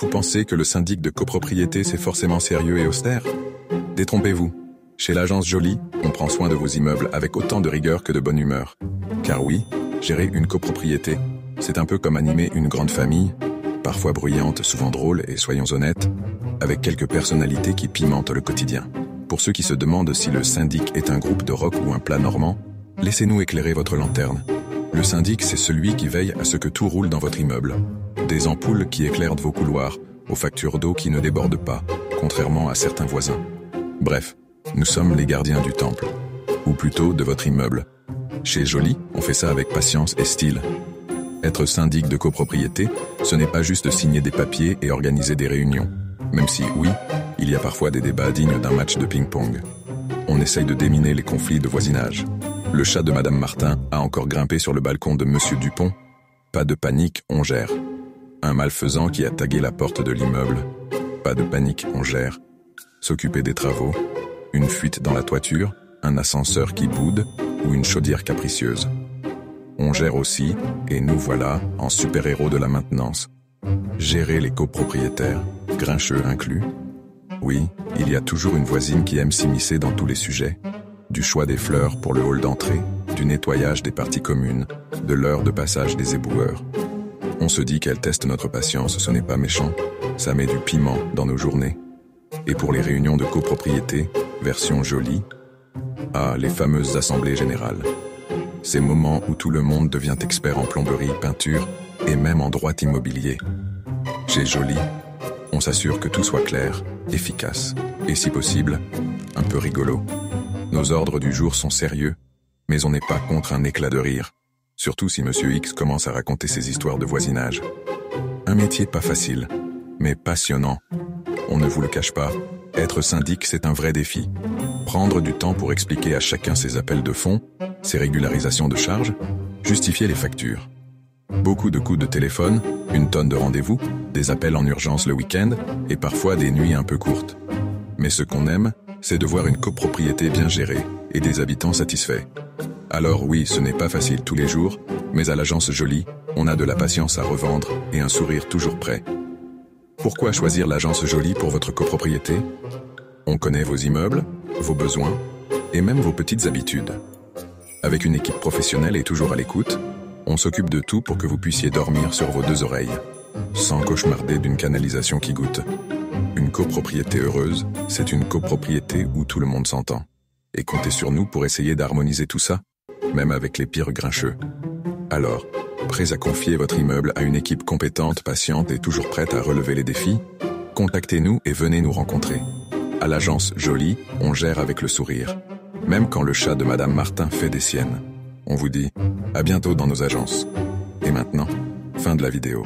Vous pensez que le syndic de copropriété c'est forcément sérieux et austère? Détrompez-vous. Chez l'agence Joly, on prend soin de vos immeubles avec autant de rigueur que de bonne humeur. Car oui, gérer une copropriété, c'est un peu comme animer une grande famille, parfois bruyante, souvent drôle et soyons honnêtes, avec quelques personnalités qui pimentent le quotidien. Pour ceux qui se demandent si le syndic est un groupe de rock ou un plat normand, laissez-nous éclairer votre lanterne. Le syndic, c'est celui qui veille à ce que tout roule dans votre immeuble. Des ampoules qui éclairent vos couloirs, aux factures d'eau qui ne débordent pas, contrairement à certains voisins. Bref, nous sommes les gardiens du temple, ou plutôt de votre immeuble. Chez Joly, on fait ça avec patience et style. Être syndic de copropriété, ce n'est pas juste signer des papiers et organiser des réunions. Même si, oui, il y a parfois des débats dignes d'un match de ping-pong. On essaye de déminer les conflits de voisinage. Le chat de Madame Martin a encore grimpé sur le balcon de Monsieur Dupont. Pas de panique, on gère. Un malfaisant qui a tagué la porte de l'immeuble. Pas de panique, on gère. S'occuper des travaux. Une fuite dans la toiture, un ascenseur qui boude ou une chaudière capricieuse. On gère aussi, et nous voilà, en super-héros de la maintenance. Gérer les copropriétaires, grincheux inclus. Oui, il y a toujours une voisine qui aime s'immiscer dans tous les sujets. Du choix des fleurs pour le hall d'entrée, du nettoyage des parties communes, de l'heure de passage des éboueurs. On se dit qu'elle teste notre patience, ce n'est pas méchant, ça met du piment dans nos journées. Et pour les réunions de copropriété, version Joly, les fameuses assemblées générales. Ces moments où tout le monde devient expert en plomberie, peinture et même en droit immobilier. Chez Joly, on s'assure que tout soit clair, efficace et si possible, un peu rigolo. Nos ordres du jour sont sérieux, mais on n'est pas contre un éclat de rire, surtout si Monsieur X commence à raconter ses histoires de voisinage. Un métier pas facile, mais passionnant. On ne vous le cache pas, être syndic c'est un vrai défi. Prendre du temps pour expliquer à chacun ses appels de fonds, ses régularisations de charges, justifier les factures. Beaucoup de coups de téléphone, une tonne de rendez-vous, des appels en urgence le week-end et parfois des nuits un peu courtes. Mais ce qu'on aime, c'est de voir une copropriété bien gérée et des habitants satisfaits. Alors oui, ce n'est pas facile tous les jours, mais à l'agence Joly, on a de la patience à revendre et un sourire toujours prêt. Pourquoi choisir l'agence Joly pour votre copropriété? On connaît vos immeubles, vos besoins et même vos petites habitudes. Avec une équipe professionnelle et toujours à l'écoute, on s'occupe de tout pour que vous puissiez dormir sur vos deux oreilles, sans cauchemarder d'une canalisation qui goûte. Une copropriété heureuse, c'est une copropriété où tout le monde s'entend. Et comptez sur nous pour essayer d'harmoniser tout ça, même avec les pires grincheux. Alors, prêts à confier votre immeuble à une équipe compétente, patiente et toujours prête à relever les défis? Contactez-nous et venez nous rencontrer. À l'agence Joly, on gère avec le sourire. Même quand le chat de Madame Martin fait des siennes. On vous dit à bientôt dans nos agences. Et maintenant, fin de la vidéo.